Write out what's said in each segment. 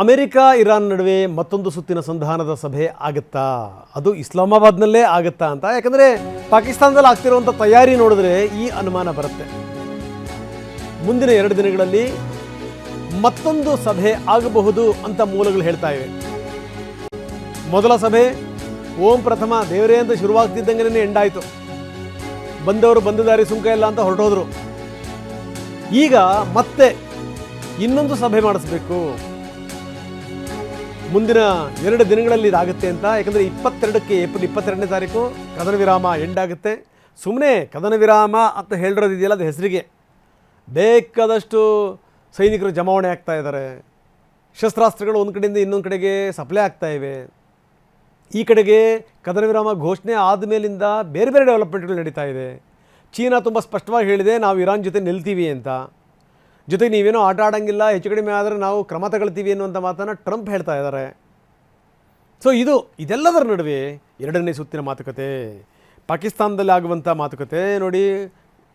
America Iran ನಡುವೆ ಮತ್ತೊಂದು ಸುತ್ತಿನ ಸಂಧಾನದ ಸಭೆ ಆಗುತ್ತಾ, ಅದು ಇಸ್ಲಾಮಾಬಾದ್ನಲ್ಲೇ ಆಗುತ್ತಾ ಅಂತ. ಯಾಕಂದರೆ ಪಾಕಿಸ್ತಾನದಲ್ಲಿ ಆಗ್ತಿರುವಂಥ ತಯಾರಿ ನೋಡಿದ್ರೆ ಈ ಅನುಮಾನ ಬರುತ್ತೆ. ಮುಂದಿನ 2 ದಿನಗಳಲ್ಲಿ ಮತ್ತೊಂದು ಸಭೆ ಆಗಬಹುದು ಅಂತ ಮೂಲಗಳು ಹೇಳ್ತಾ ಇವೆ. ಮೊದಲ ಸಭೆ ಓಂ ಪ್ರಥಮ ದೇವರೇ ಅಂತ ಶುರುವಾಗ್ತಿದ್ದಂಗೆ ಎಂಡಾಯಿತು. ಬಂದವರು ಬಂದ ದಾರಿ ಸುಂಕ ಇಲ್ಲ ಅಂತ ಹೊರಟೋದ್ರು. ಈಗ ಮತ್ತೆ ಇನ್ನೊಂದು ಸಭೆ ಮಾಡಿಸ್ಬೇಕು. ಮುಂದಿನ 2 ದಿನಗಳಲ್ಲಿ ಇದಾಗುತ್ತೆ ಅಂತ. ಯಾಕಂದರೆ 22ಕ್ಕೆ ಏಪ್ರಿಲ್ 22ನೇ ತಾರೀಕು ಕದನ ವಿರಾಮ ಎಂಡಾಗುತ್ತೆ. ಸುಮ್ಮನೆ ಕದನ ವಿರಾಮ ಅಂತ ಹೇಳಿರೋದಿದೆಯಲ್ಲ, ಅದು ಹೆಸರಿಗೆ. ಬೇಕಾದಷ್ಟು ಸೈನಿಕರು ಜಮಾವಣೆ ಆಗ್ತಾ ಇದ್ದಾರೆ. ಶಸ್ತ್ರಾಸ್ತ್ರಗಳು ಒಂದು ಕಡೆಯಿಂದ ಇನ್ನೊಂದು ಕಡೆಗೆ ಸಪ್ಲೈ ಆಗ್ತಾ ಇವೆ. ಈ ಕಡೆಗೆ ಕದನ ವಿರಾಮ ಘೋಷಣೆ ಆದಮೇಲಿಂದ ಬೇರೆ ಬೇರೆ ಡೆವಲಪ್ಮೆಂಟ್ಗಳು ನಡೀತಾ ಇದೆ. ಚೀನಾ ತುಂಬ ಸ್ಪಷ್ಟವಾಗಿ ಹೇಳಿದೆ, ನಾವು ಇರಾನ್ ಜೊತೆ ನಿಲ್ತೀವಿ ಅಂತ. ಜೊತೆಗೆ ನೀವೇನೋ ಆಟ ಆಡೋಂಗಿಲ್ಲ, ಹೆಚ್ಚು ಕಡಿಮೆ ಆದರೆ ನಾವು ಕ್ರಮ ತಗೊಳ್ತೀವಿ ಅನ್ನುವಂಥ ಮಾತನ್ನು ಟ್ರಂಪ್ ಹೇಳ್ತಾ ಇದ್ದಾರೆ. ಸೊ ಇದೆಲ್ಲದರ ನಡುವೆ 2ನೇ ಸುತ್ತಿನ ಮಾತುಕತೆ, ಪಾಕಿಸ್ತಾನದಲ್ಲಿ ಆಗುವಂಥ ಮಾತುಕತೆ ನೋಡಿ.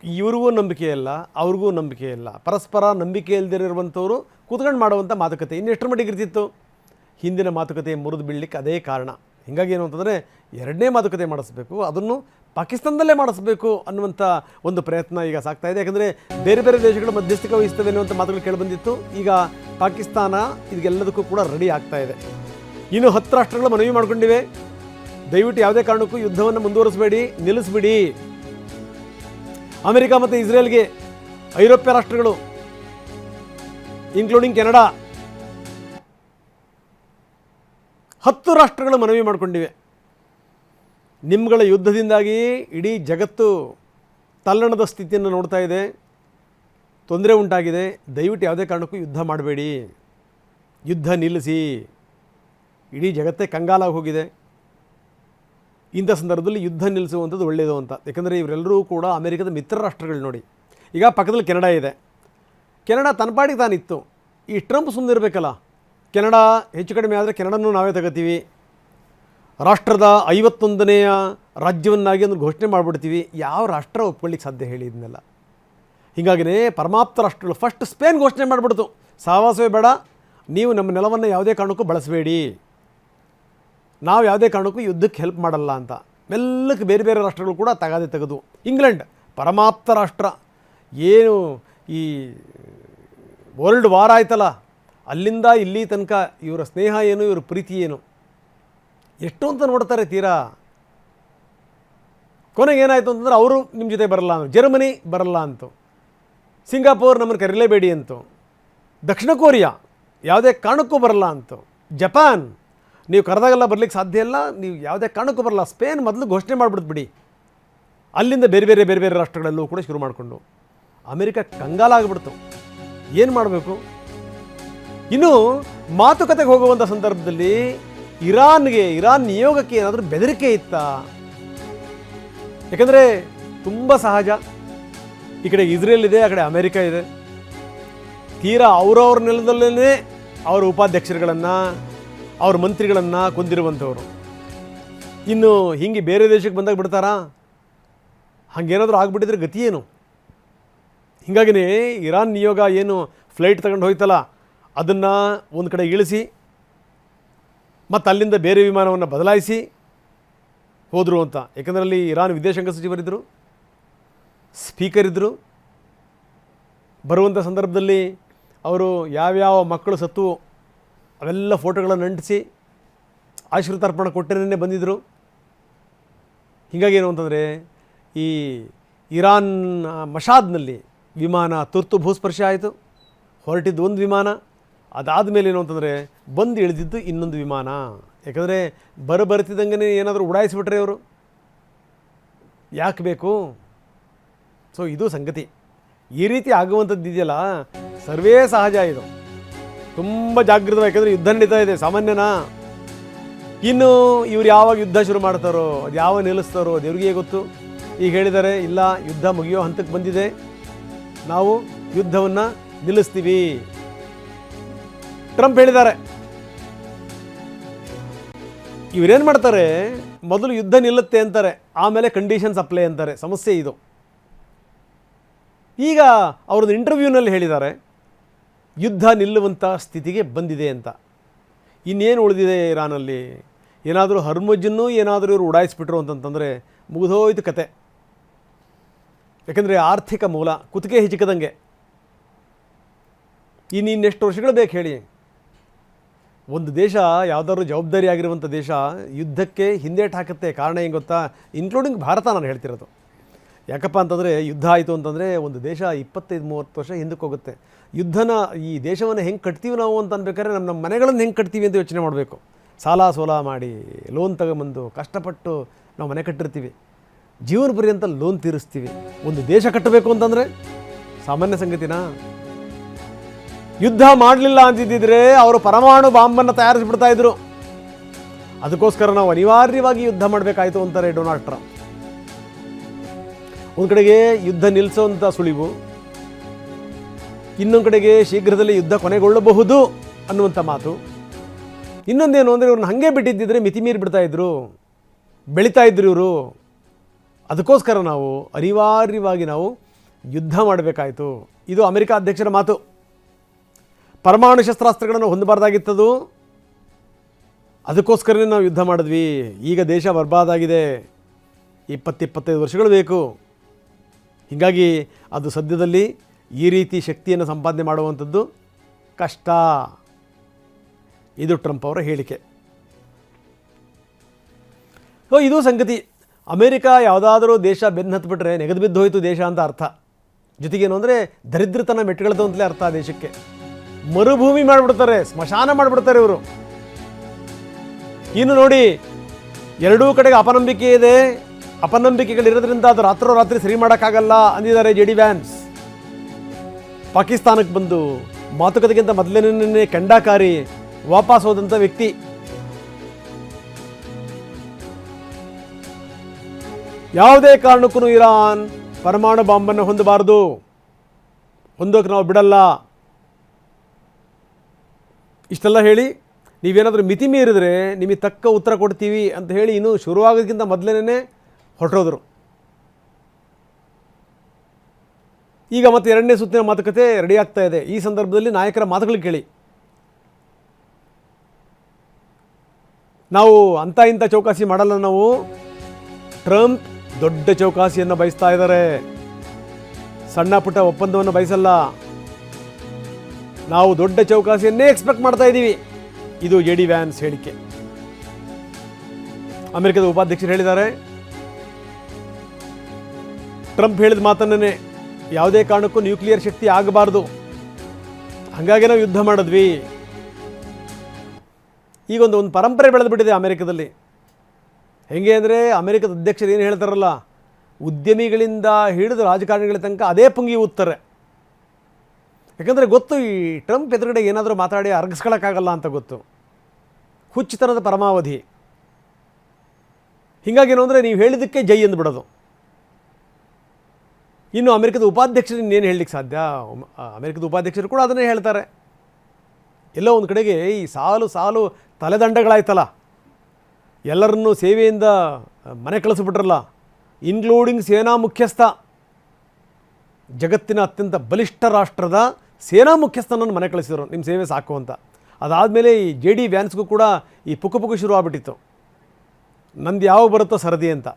ಇವ್ರಿಗೂ ನಂಬಿಕೆ ಇಲ್ಲ, ಅವ್ರಿಗೂ ನಂಬಿಕೆ ಇಲ್ಲ. ಪರಸ್ಪರ ನಂಬಿಕೆ ಇಲ್ಲದಿರುವಂಥವ್ರು ಕೂತ್ಕೊಂಡು ಮಾಡುವಂಥ ಮಾತುಕತೆ ಇನ್ನೆಷ್ಟರ ಮಟ್ಟಿಗೆ ಇರ್ತಿತ್ತು. ಹಿಂದಿನ ಮಾತುಕತೆ ಮುರಿದು ಬೀಳಲಿಕ್ಕೆ ಅದೇ ಕಾರಣ. ಹೀಗಾಗಿ ಏನು ಅಂತಂದರೆ 2ನೇ ಮಾತುಕತೆ ಮಾಡಿಸ್ಬೇಕು, ಅದನ್ನು ಪಾಕಿಸ್ತಾನದಲ್ಲೇ ಮಾಡಿಸ್ಬೇಕು ಅನ್ನುವಂಥ ಒಂದು ಪ್ರಯತ್ನ ಈಗ ಸಾಗ್ತಾ ಇದೆ. ಯಾಕಂದರೆ ಬೇರೆ ಬೇರೆ ದೇಶಗಳು ಮಧ್ಯಸ್ಥಿಕೆ ವಹಿಸ್ತವೆ ಅನ್ನುವಂಥ ಮಾತುಗಳು ಕೇಳಿಬಂದಿತ್ತು. ಈಗ ಪಾಕಿಸ್ತಾನ ಇದೆಲ್ಲದಕ್ಕೂ ಕೂಡ ರೆಡಿ ಆಗ್ತಾ ಇದೆ. ಇನ್ನು 10 ರಾಷ್ಟ್ರಗಳು ಮನವಿ ಮಾಡಿಕೊಂಡಿವೆ, ದಯವಿಟ್ಟು ಯಾವುದೇ ಕಾರಣಕ್ಕೂ ಯುದ್ಧವನ್ನು ಮುಂದುವರಿಸಬೇಡಿ, ನಿಲ್ಲಿಸ್ಬಿಡಿ. ಅಮೆರಿಕ ಮತ್ತು ಇಸ್ರೇಲ್ಗೆ ಐರೋಪ್ಯ ರಾಷ್ಟ್ರಗಳು ಇನ್ಕ್ಲೂಡಿಂಗ್ ಕೆನಡಾ 10 ರಾಷ್ಟ್ರಗಳು ಮನವಿ ಮಾಡಿಕೊಂಡಿವೆ. ನಿಮ್ಮಗಳ ಯುದ್ಧದಿಂದಾಗಿ ಇಡೀ ಜಗತ್ತು ತಲ್ಲಣದ ಸ್ಥಿತಿಯನ್ನು ನೋಡ್ತಾ ಇದೆ, ತೊಂದರೆ ಉಂಟಾಗಿದೆ. ದಯವಿಟ್ಟು ಯಾವುದೇ ಕಾರಣಕ್ಕೂ ಯುದ್ಧ ಮಾಡಬೇಡಿ, ಯುದ್ಧ ನಿಲ್ಲಿಸಿ. ಇಡೀ ಜಗತ್ತೇ ಕಂಗಾಲಾಗಿ ಹೋಗಿದೆ. ಇಂಥ ಸಂದರ್ಭದಲ್ಲಿ ಯುದ್ಧ ನಿಲ್ಲಿಸುವಂಥದ್ದು ಒಳ್ಳೆಯದು ಅಂತ. ಯಾಕಂದರೆ ಇವರೆಲ್ಲರೂ ಕೂಡ ಅಮೆರಿಕದ ಮಿತ್ರ ರಾಷ್ಟ್ರಗಳು ನೋಡಿ. ಈಗ ಪಕ್ಕದಲ್ಲಿ ಕೆನಡಾ ಇದೆ. ಕೆನಡಾ ತನ್ನ ಪಾಡಿಗೆ ತಾನಿತ್ತು. ಈ ಟ್ರಂಪ್ ಸುಮ್ಮನಿರಬೇಕಲ್ಲ. ಕೆನಡಾ ಹೆಚ್ಚು ಕಡಿಮೆ ಆದರೆ ಕೆನಡಾನು ನಾವೇ ತಗೋತೀವಿ, ರಾಷ್ಟ್ರದ 51ನೇಯ ರಾಜ್ಯವನ್ನಾಗಿ ಅದನ್ನು ಘೋಷಣೆ ಮಾಡಿಬಿಡ್ತೀವಿ. ಯಾವ ರಾಷ್ಟ್ರ ಒಪ್ಕೊಳ್ಳಿಕ್ಕೆ ಸಾಧ್ಯ ಹೇಳಿ ಇದನ್ನೆಲ್ಲ? ಹೀಗಾಗಿಯೇ ಪರಮಾಪ್ತ ರಾಷ್ಟ್ರಗಳು ಫಸ್ಟ್ ಸ್ಪೇನ್ ಘೋಷಣೆ ಮಾಡಿಬಿಡ್ತು, ಸಹವಾಸವೇ ಬೇಡ, ನೀವು ನಮ್ಮ ನೆಲವನ್ನು ಯಾವುದೇ ಕಾರಣಕ್ಕೂ ಬಳಸಬೇಡಿ, ನಾವು ಯಾವುದೇ ಕಾರಣಕ್ಕೂ ಯುದ್ಧಕ್ಕೆ ಹೆಲ್ಪ್ ಮಾಡಲ್ಲ ಅಂತ. ಮೆಲ್ಲಕ್ಕೆ ಬೇರೆ ಬೇರೆ ರಾಷ್ಟ್ರಗಳು ಕೂಡ ತೆಗೆದು ಇಂಗ್ಲೆಂಡ್ ಪರಮಾಪ್ತ ರಾಷ್ಟ್ರ, ಏನು ಈ ವರ್ಲ್ಡ್ ವಾರ್ ಆಯ್ತಲ್ಲ, ಅಲ್ಲಿಂದ ಇಲ್ಲಿ ತನಕ ಇವರ ಸ್ನೇಹ ಏನು, ಇವರ ಪ್ರೀತಿ ಏನು, ಎಷ್ಟು ಅಂತ ನೋಡ್ತಾರೆ ತೀರಾ. ಕೊನೆಗೆ ಏನಾಯಿತು ಅಂತಂದ್ರೆ ಅವರು ನಿಮ್ಮ ಜೊತೆ ಬರಲ್ಲ ಅಂತ, ಜರ್ಮನಿ ಬರಲ್ಲ ಅಂತು, ಸಿಂಗಾಪುರ್ ನಮ್ಮನ್ನು ಕರೀಲೇಬೇಡಿ ಅಂತು, ದಕ್ಷಿಣ ಕೊರಿಯಾ ಯಾವುದೇ ಕಾರಣಕ್ಕೂ ಬರಲ್ಲ ಅಂತು, ಜಪಾನ್ ನೀವು ಕರೆದಾಗೆಲ್ಲ ಬರಲಿಕ್ಕೆ ಸಾಧ್ಯ ಇಲ್ಲ, ನೀವು ಯಾವುದೇ ಕಾರಣಕ್ಕೂ ಬರಲ್ಲ, ಸ್ಪೇನ್ ಮೊದಲು ಘೋಷಣೆ ಮಾಡಿಬಿಡ್ಬಿಡಿ. ಅಲ್ಲಿಂದ ಬೇರೆ ಬೇರೆ ಬೇರೆ ಬೇರೆ ರಾಷ್ಟ್ರಗಳಲ್ಲೂ ಕೂಡ ಶುರು ಮಾಡಿಕೊಂಡು ಅಮೆರಿಕ ಕಂಗಾಲಾಗ್ಬಿಡ್ತು. ಏನು ಮಾಡಬೇಕು? ಇನ್ನು ಮಾತುಕತೆಗೆ ಹೋಗುವಂಥ ಸಂದರ್ಭದಲ್ಲಿ ಇರಾನ್ ನಿಯೋಗಕ್ಕೆ ಏನಾದರೂ ಬೆದರಿಕೆ ಇತ್ತಾ? ಯಾಕಂದರೆ ತುಂಬ ಸಹಜ, ಈ ಕಡೆ ಇಸ್ರೇಲ್ ಇದೆ, ಆ ಕಡೆ ಅಮೆರಿಕ ಇದೆ. ತೀರಾ ಅವರವ್ರ ನೆಲದಲ್ಲೇ ಅವರ ಉಪಾಧ್ಯಕ್ಷರುಗಳನ್ನು, ಅವ್ರ ಮಂತ್ರಿಗಳನ್ನು ಕೊಂದಿರುವಂಥವ್ರು. ಇನ್ನು ಹೀಗೆ ಬೇರೆ ದೇಶಕ್ಕೆ ಬಂದಾಗ ಬಿಡ್ತಾರಾ? ಹಾಗೇನಾದರೂ ಆಗಿಬಿಟ್ಟಿದ್ರೆ ಗತಿ ಏನು? ಹೀಗಾಗಿಯೇ ಇರಾನ್ ನಿಯೋಗ ಏನು ಫ್ಲೈಟ್ ತಗೊಂಡು ಹೋಯ್ತಲ್ಲ, ಅದನ್ನು ಒಂದು ಕಡೆ ಇಳಿಸಿ ಮತ್ತು ಅಲ್ಲಿಂದ ಬೇರೆ ವಿಮಾನವನ್ನು ಬದಲಾಯಿಸಿ ಹೋದರು ಅಂತ. ಯಾಕಂದರೆ ಅಲ್ಲಿ ಇರಾನ್ ವಿದೇಶಾಂಗ ಸಚಿವರಿದ್ದರು, ಸ್ಪೀಕರ್ ಇದ್ದರು. ಬರುವಂಥ ಸಂದರ್ಭದಲ್ಲಿ ಅವರು ಯಾವ್ಯಾವ ಮಕ್ಕಳು ಸತ್ತು ಅವೆಲ್ಲ ಫೋಟೋಗಳನ್ನು ಅಂಟಿಸಿ ಆಶೀರ್ವಾದ ಕೊಟ್ಟರೆ ಬಂದಿದ್ದರು. ಹೀಗಾಗಿ ಏನು ಅಂತಂದರೆ ಈ ಇರಾನ್ ಮಷಾದ್ನಲ್ಲಿ ವಿಮಾನ ತುರ್ತು ಭೂಸ್ಪರ್ಶ ಆಯಿತು. ಹೊರಟಿದ್ದು ಒಂದು ವಿಮಾನ, ಅದಾದಮೇಲೆ ಏನು ಅಂತಂದರೆ ಬಂದು ಇಳಿದಿದ್ದು ಇನ್ನೊಂದು ವಿಮಾನ. ಯಾಕಂದರೆ ಬರ್ತಿದ್ದಂಗೆ ಏನಾದರೂ ಉಡಾಯಿಸಿಬಿಟ್ರೆ ಅವರು ಯಾಕೆ ಬೇಕು? ಸೊ ಇದು ಸಂಗತಿ. ಈ ರೀತಿ ಆಗುವಂಥದ್ದು ಇದೆಯಲ್ಲ, ಸರ್ವೇ ಸಹಜ. ಇದು ತುಂಬ ಜಾಗೃತ. ಯಾಕಂದರೆ ಯುದ್ಧ ನಡೀತಾ ಇದೆ, ಸಾಮಾನ್ಯನಾ? ಇನ್ನು ಇವ್ರು ಯಾವಾಗ ಯುದ್ಧ ಶುರು ಮಾಡ್ತಾರೋ, ಅದು ಯಾವಾಗ ನಿಲ್ಲಿಸ್ತಾರೋ ದೇವ್ರಿಗೆ ಗೊತ್ತು. ಈಗ ಹೇಳಿದ್ದಾರೆ, ಇಲ್ಲ ಯುದ್ಧ ಮುಗಿಯೋ ಹಂತಕ್ಕೆ ಬಂದಿದೆ, ನಾವು ಯುದ್ಧವನ್ನು ನಿಲ್ಲಿಸ್ತೀವಿ. ಟ್ರಂಪ್ ಹೇಳಿದ್ದಾರೆ. ಇವರೇನು ಮಾಡ್ತಾರೆ, ಮೊದಲು ಯುದ್ಧ ನಿಲ್ಲುತ್ತೆ ಅಂತಾರೆ, ಆಮೇಲೆ ಕಂಡೀಷನ್ಸ್ ಅಪ್ಲೈ ಅಂತಾರೆ. ಸಮಸ್ಯೆ ಇದು. ಈಗ ಅವ್ರದ್ದು ಇಂಟರ್ವ್ಯೂನಲ್ಲಿ ಹೇಳಿದ್ದಾರೆ ಯುದ್ಧ ನಿಲ್ಲುವಂಥ ಸ್ಥಿತಿಗೆ ಬಂದಿದೆ ಅಂತ. ಇನ್ನೇನು ಉಳಿದಿದೆ ಇರಾನಲ್ಲಿ? ಏನಾದರೂ ಹರ್ಮುಜ್ಜನ್ನು ಏನಾದರೂ ಇವರು ಉಡಾಯಿಸ್ಬಿಟ್ರು ಅಂತಂತಂದರೆ ಮುಗಿದೋಯ್ತು ಕತೆ. ಯಾಕೆಂದರೆ ಆರ್ಥಿಕ ಮೂಲ ಕುತ್ತಿಗೆ ಹಿಚಿಕದಂಗೆ. ಇನ್ನೆಷ್ಟು ವರ್ಷಗಳು ಬೇಕು ಹೇಳಿ? ಒಂದು ದೇಶ ಯಾವುದಾದ್ರೂ ಜವಾಬ್ದಾರಿಯಾಗಿರುವಂಥ ದೇಶ ಯುದ್ಧಕ್ಕೆ ಹಿಂದೇಟು ಹಾಕುತ್ತೆ. ಕಾರಣ ಏನು ಗೊತ್ತಾ? ಇನ್ಕ್ಲೂಡಿಂಗ್ ಭಾರತ ನಾನು ಹೇಳ್ತಿರೋದು. ಯಾಕಪ್ಪ ಅಂತಂದರೆ ಯುದ್ಧ ಆಯಿತು ಅಂತಂದರೆ ಒಂದು ದೇಶ 25-30 ವರ್ಷ ಹಿಂದಕ್ಕೆ ಹೋಗುತ್ತೆ. ಯುದ್ಧನ ಈ ದೇಶವನ್ನು ಹೆಂಗೆ ಕಟ್ತೀವಿ ನಾವು ಅಂತ ಅನ್ಬೇಕಾದ್ರೆ ನಮ್ಮ ಮನೆಗಳನ್ನು ಹೆಂಗೆ ಕಟ್ತೀವಿ ಅಂತ ಯೋಚನೆ ಮಾಡಬೇಕು. ಸಾಲ ಸೋಲ ಮಾಡಿ ಲೋನ್ ತಗೊಂಬಂದು ಕಷ್ಟಪಟ್ಟು ನಾವು ಮನೆ ಕಟ್ಟಿರ್ತೀವಿ. ಜೀವನ ಪರ್ಯಂತ ಲೋನ್ ತೀರಿಸ್ತೀವಿ. ಒಂದು ದೇಶ ಕಟ್ಟಬೇಕು ಅಂತಂದರೆ ಸಾಮಾನ್ಯ ಸಂಗತಿನಾ? ಯುದ್ಧ ಮಾಡಲಿಲ್ಲ ಅಂತಿದ್ದಿದ್ರೆ ಅವರು ಪರಮಾಣು ಬಾಂಬನ್ನು ತಯಾರಿಸಿಬಿಡ್ತಾಯಿದ್ರು. ಅದಕ್ಕೋಸ್ಕರ ನಾವು ಅನಿವಾರ್ಯವಾಗಿ ಯುದ್ಧ ಮಾಡಬೇಕಾಯಿತು ಅಂತಾರೆ ಡೊನಾಲ್ಡ್ ಟ್ರಂಪ್. ಒಂದು ಕಡೆಗೆ ಯುದ್ಧ ನಿಲ್ಲಿಸೋವಂಥ ಸುಳಿವು, ಇನ್ನೊಂದು ಕಡೆಗೆ ಶೀಘ್ರದಲ್ಲೇ ಯುದ್ಧ ಕೊನೆಗೊಳ್ಳಬಹುದು ಅನ್ನುವಂಥ ಮಾತು. ಇನ್ನೊಂದೇನು ಅಂದರೆ ಇವ್ರನ್ನ ಹಾಗೆ ಬಿಟ್ಟಿದ್ದಿದ್ರೆ ಮಿತಿ ಮೀರಿ ಬಿಡ್ತಾಯಿದ್ರು, ಬೆಳೀತಾ ಇದ್ರು ಇವರು. ಅದಕ್ಕೋಸ್ಕರ ನಾವು ಅನಿವಾರ್ಯವಾಗಿ ನಾವು ಯುದ್ಧ ಮಾಡಬೇಕಾಯಿತು. ಇದು ಅಮೆರಿಕ ಅಧ್ಯಕ್ಷರ ಮಾತು. ಪರಮಾಣು ಶಸ್ತ್ರಾಸ್ತ್ರಗಳನ್ನು ಹೊಂದಬಾರ್ದಾಗಿತ್ತದು, ಅದಕ್ಕೋಸ್ಕರನೇ ನಾವು ಯುದ್ಧ ಮಾಡಿದ್ವಿ. ಈಗ ದೇಶ ಬರ್ಬಾದಾಗಿದೆ. 20-25 ವರ್ಷಗಳು ಬೇಕು. ಹೀಗಾಗಿ ಅದು ಸದ್ಯದಲ್ಲಿ ಈ ರೀತಿ ಶಕ್ತಿಯನ್ನು ಸಂಪಾದನೆ ಮಾಡುವಂಥದ್ದು ಕಷ್ಟ. ಇದು ಟ್ರಂಪ್ ಅವರ ಹೇಳಿಕೆ. ಇದು ಸಂಗತಿ. ಅಮೇರಿಕ ಯಾವುದಾದ್ರೂ ದೇಶ ಬೆನ್ನು ಹತ್ತಿಬಿಟ್ರೆ ನೆಗೆದು ಬಿದ್ದು ಹೋಯಿತು ದೇಶ ಅಂತ ಅರ್ಥ. ಜೊತೆಗೇನು ಅಂದರೆ ದರಿದ್ರತನ ಮೆಟ್ಟುಗಳದು ಅಂತಲೇ ಅರ್ಥ. ದೇಶಕ್ಕೆ ಮರುಭೂಮಿ ಮಾಡಿಬಿಡ್ತಾರೆ, ಸ್ಮಶಾನ ಮಾಡಿಬಿಡ್ತಾರೆ ಇವರು. ಇನ್ನು ನೋಡಿ, ಎರಡೂ ಕಡೆಗೆ ಅಪನಂಬಿಕೆ ಇದೆ. ಅಪನಂಬಿಕೆಗಳಿರೋದ್ರಿಂದ ಅದು ರಾತ್ರೋರಾತ್ರಿ ಸರಿ ಮಾಡೋಕ್ಕಾಗಲ್ಲ ಅಂದಿದ್ದಾರೆ JD ವ್ಯಾನ್ಸ್. ಪಾಕಿಸ್ತಾನಕ್ಕೆ ಬಂದು ಮಾತುಕತೆಗಿಂತ ಮೊದಲನೇ ಕೆಂಡಾಕಾರಿ ವಾಪಸ್ ಹೋದಂಥ ವ್ಯಕ್ತಿ. ಯಾವುದೇ ಕಾರಣಕ್ಕೂ ಇರಾನ್ ಪರಮಾಣು ಬಾಂಬನ್ನು ಹೊಂದಬಾರದು, ಹೊಂದೋಕೆ ನಾವು ಬಿಡಲ್ಲ. ಇಷ್ಟೆಲ್ಲ ಹೇಳಿ ನೀವೇನಾದರೂ ಮಿತಿ ಮೀರಿದ್ರೆ ನಿಮಗೆ ತಕ್ಕ ಉತ್ತರ ಕೊಡ್ತೀವಿ ಅಂತ ಹೇಳಿ ಇನ್ನೂ ಶುರುವಾಗೋದಕ್ಕಿಂತ ಮೊದಲೇ ಹೊರಟೋದ್ರು. ಈಗ ಮತ್ತೆ 2ನೇ ಸುತ್ತಿನ ಮಾತುಕತೆ ರೆಡಿ ಆಗ್ತಾ ಇದೆ. ಈ ಸಂದರ್ಭದಲ್ಲಿ ನಾಯಕರ ಮಾತುಗಳು ಕೇಳಿ. ನಾವು ಅಂಥ ಇಂಥ ಚೌಕಾಸಿ ಮಾಡಲ್ಲ. ನಾವು ಟ್ರಂಪ್ ದೊಡ್ಡ ಚೌಕಾಸಿಯನ್ನು ಬಯಸ್ತಾ ಇದ್ದಾರೆ, ಸಣ್ಣ ಪುಟ್ಟ ಒಪ್ಪಂದವನ್ನು ಬಯಸಲ್ಲ. ನಾವು ದೊಡ್ಡ ಚೌಕಾಸಿಯನ್ನೇ ಎಕ್ಸ್ಪೆಕ್ಟ್ ಮಾಡ್ತಾ ಇದ್ದೀವಿ. ಇದು JD ವ್ಯಾನ್ಸ್ ಹೇಳಿಕೆ. ಅಮೆರಿಕದ ಉಪಾಧ್ಯಕ್ಷರು ಹೇಳಿದ್ದಾರೆ, ಟ್ರಂಪ್ ಹೇಳಿದ ಮಾತನ್ನೇ, ಯಾವುದೇ ಕಾರಣಕ್ಕೂ ನ್ಯೂಕ್ಲಿಯರ್ ಶಕ್ತಿ ಆಗಬಾರ್ದು, ಹಾಗಾಗಿ ನಾವು ಯುದ್ಧ ಮಾಡಿದ್ವಿ. ಈಗ ಒಂದು ಪರಂಪರೆ ಬೆಳೆದುಬಿಟ್ಟಿದೆ ಅಮೆರಿಕದಲ್ಲಿ. ಹೆಂಗೆ ಅಂದರೆ ಅಮೆರಿಕದ ಅಧ್ಯಕ್ಷರು ಏನು ಹೇಳ್ತಾರಲ್ಲ, ಉದ್ಯಮಿಗಳಿಂದ ಹಿಡಿದು ರಾಜಕಾರಣಿಗಳ ತನಕ ಅದೇ ಪುಂಗಿ ಊದ್ತಾರೆ. ಯಾಕಂದರೆ ಗೊತ್ತು, ಈ ಟ್ರಂಪ್ ಎದುರುಗಡೆ ಏನಾದರೂ ಮಾತಾಡಿ ಅರಗಿಸ್ಕೊಳ್ಳೋಕ್ಕಾಗಲ್ಲ ಅಂತ ಗೊತ್ತು. ಹುಚ್ಚುತನದ ಪರಮಾವಧಿ. ಹೀಗಾಗೇನು ಅಂದರೆ ನೀವು ಹೇಳಿದ್ದಕ್ಕೆ ಜೈ ಅಂದ್ಬಿಡೋದು. ಇನ್ನು ಅಮೆರಿಕದ ಉಪಾಧ್ಯಕ್ಷರು ಇನ್ನೇನು ಹೇಳಲಿಕ್ಕೆ ಸಾಧ್ಯ? ಅಮೆರಿಕದ ಉಪಾಧ್ಯಕ್ಷರು ಕೂಡ ಅದನ್ನೇ ಹೇಳ್ತಾರೆ. ಎಲ್ಲೋ ಒಂದು ಕಡೆಗೆ ಈ ಸಾಲು ಸಾಲು ತಲೆದಂಡಗಳಾಯ್ತಲ್ಲ, ಎಲ್ಲರನ್ನೂ ಸೇವೆಯಿಂದ ಮನೆ ಕಳಿಸ್ಬಿಟ್ರಲ್ಲ, ಇನ್ಕ್ಲೂಡಿಂಗ್ ಸೇನಾ ಮುಖ್ಯಸ್ಥ, ಜಗತ್ತಿನ ಅತ್ಯಂತ ಬಲಿಷ್ಠ ರಾಷ್ಟ್ರದ ಸೇನಾ ಮುಖ್ಯಸ್ಥನನ್ನು ಮನೆ ಕಳಿಸಿದರು, ನಿಮ್ಮ ಸೇವೆ ಸಾಕು ಅಂತ. ಅದಾದಮೇಲೆ ಈ JD ವ್ಯಾನ್ಸ್ಗೂ ಕೂಡ ಈ ಪುಕ್ಕು ಶುರು ಆಗ್ಬಿಟ್ಟಿತ್ತು, ನಂದು ಯಾವ ಬರುತ್ತೋ ಸರದಿ ಅಂತ.